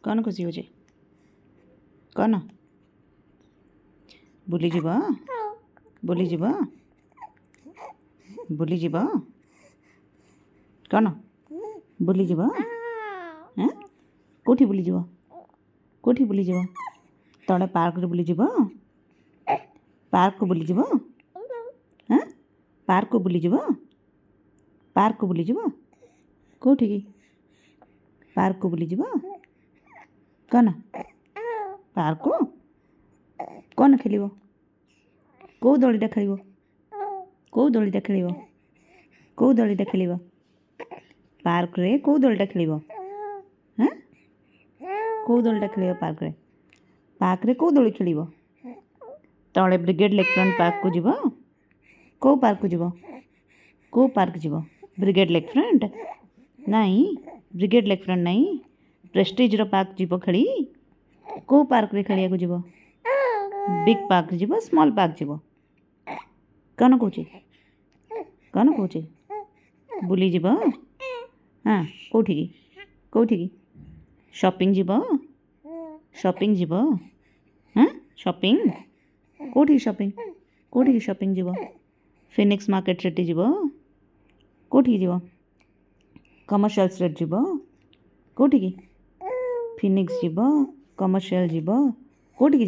कौन खुशी हो कौन बुलीज बुलीज बुलीज कौन बुलीज कौटी बुलीज कौटी बुलीज तड़े पार्क बुलीज पार्क को बुलीज पार्क को बुलीज पार्क को बुलीज कौटी की पार्क को बुलीज कौन पार्क को कौन खेल कौ दलीटा खेल कौ दलीटा खेल कौ दलीटा खेल पार्क रे कौ दलीटा खेल कौ दलीटा खेल पार्क रे कौ दली खेल तले ब्रिगेड लेफ्टिनेंट पार्क को जीव कौ पार्क को जीव कौ पार्क जीव ब्रिगेड लेफ्टिनेंट नहीं ब्रिगेड लेफ्टिनेंट नहीं प्रेस्टीज रो पार्क जीव खेली कौ पार्क रे खेलिया को जीव बिग पार्क जीव स्मॉल पार्क जीव कौन कौचे बुली जीव हाँ कौटी की शॉपिंग जीव जीव हाँ शॉपिंग कौटी शॉपिंग जीव फिनिक्स मार्केट सिटी जीव कौटी जीव कमर्शियल स्ट्रीट जीव कौटी की फिनिक्स जीव कमर्शियल जीव कौटी की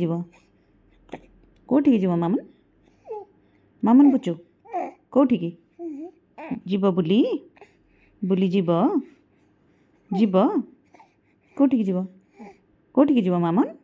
जीव मामन मामन बुचु कौटी की जीव बुली बुली जीव जीव कौटी की जीव मामन